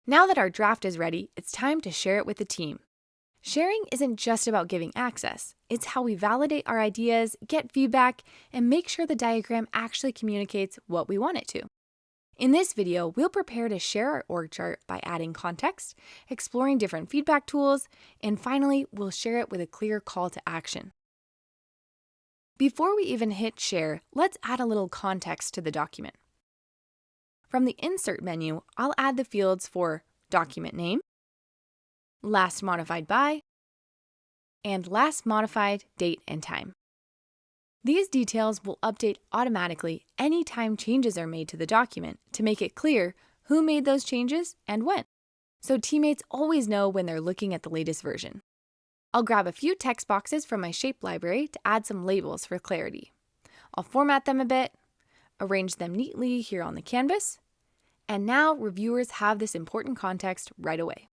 Now that our draft is ready, it's time to share it with the team. Sharing isn't just about giving access. It's how we validate our ideas, get feedback, and make sure the diagram actually communicates what we want it to. In this video, we'll prepare to share our org chart by adding context, exploring different feedback tools, and finally, we'll share it with a clear call to action. Before we even hit share, let's add a little context to the document. From the Insert menu, I'll add the fields for document name, last modified by, and last modified date and time. These details will update automatically anytime changes are made to the document to make it clear who made those changes and when, so teammates always know when they're looking at the latest version. I'll grab a few text boxes from my shape library to add some labels for clarity. I'll format them a bit, arrange them neatly here on the canvas, and now reviewers have this important context right away.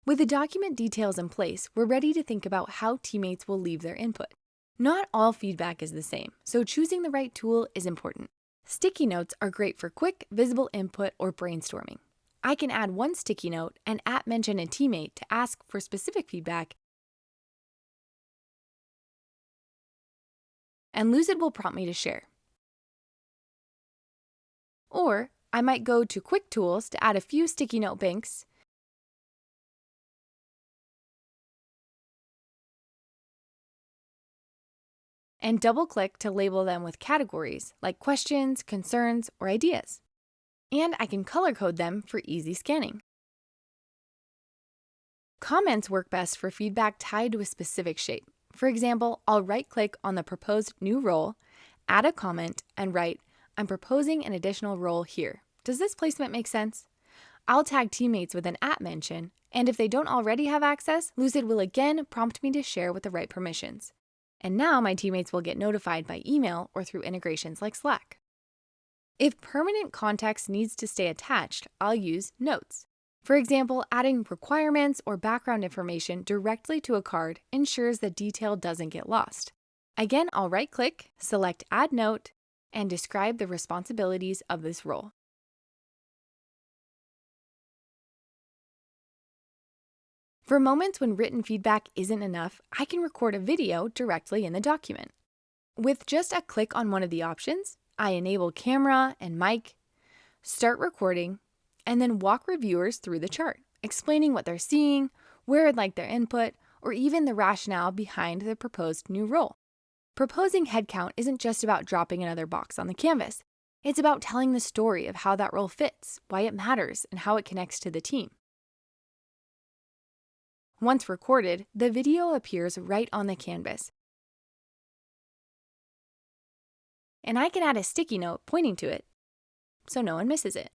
With the document details in place, we're ready to think about how teammates will leave their input. Not all feedback is the same, so choosing the right tool is important. Sticky notes are great for quick, visible input or brainstorming. I can add one sticky note and @mention a teammate to ask for specific feedback, and Lucid will prompt me to share. Or I might go to Quick Tools to add a few sticky note banks, and double-click to label them with categories like questions, concerns, or ideas. And I can color code them for easy scanning. Comments work best for feedback tied to a specific shape. For example, I'll right-click on the proposed new role, add a comment, and write, "I'm proposing an additional role here. Does this placement make sense?" I'll tag teammates with an @mention, and if they don't already have access, Lucid will again prompt me to share with the right permissions. And now my teammates will get notified by email or through integrations like Slack. If permanent context needs to stay attached, I'll use notes. For example, adding requirements or background information directly to a card ensures the detail doesn't get lost. Again, I'll right-click, select Add Note, and describe the responsibilities of this role. For moments when written feedback isn't enough, I can record a video directly in the document. With just a click on one of the options, I enable camera and mic, start recording, and then walk reviewers through the chart, explaining what they're seeing, where I'd like their input, or even the rationale behind the proposed new role. Proposing headcount isn't just about dropping another box on the canvas. It's about telling the story of how that role fits, why it matters, and how it connects to the team. Once recorded, the video appears right on the canvas, and I can add a sticky note pointing to it so no one misses it.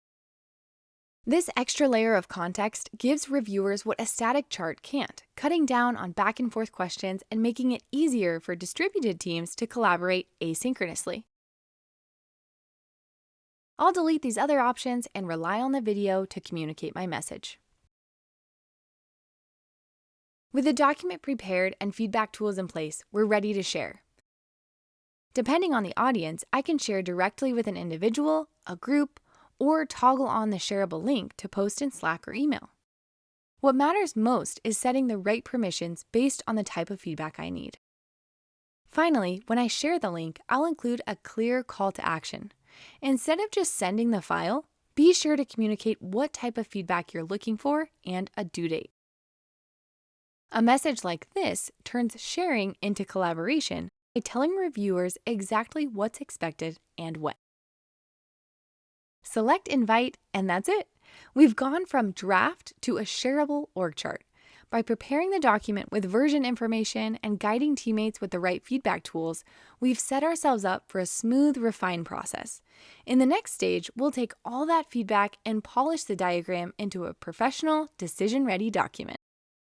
This extra layer of context gives reviewers what a static chart can't, cutting down on back and forth questions and making it easier for distributed teams to collaborate asynchronously. I'll delete these other options and rely on the video to communicate my message. With the document prepared and feedback tools in place, we're ready to share. Depending on the audience, I can share directly with an individual, a group, or toggle on the shareable link to post in Slack or email. What matters most is setting the right permissions based on the type of feedback I need. Finally, when I share the link, I'll include a clear call to action. Instead of just sending the file, be sure to communicate what type of feedback you're looking for and a due date. A message like this turns sharing into collaboration by telling reviewers exactly what's expected and when. Select Invite, and that's it. We've gone from draft to a shareable org chart. By preparing the document with version information and guiding teammates with the right feedback tools, we've set ourselves up for a smooth, refined process. In the next stage, we'll take all that feedback and polish the diagram into a professional, decision-ready document.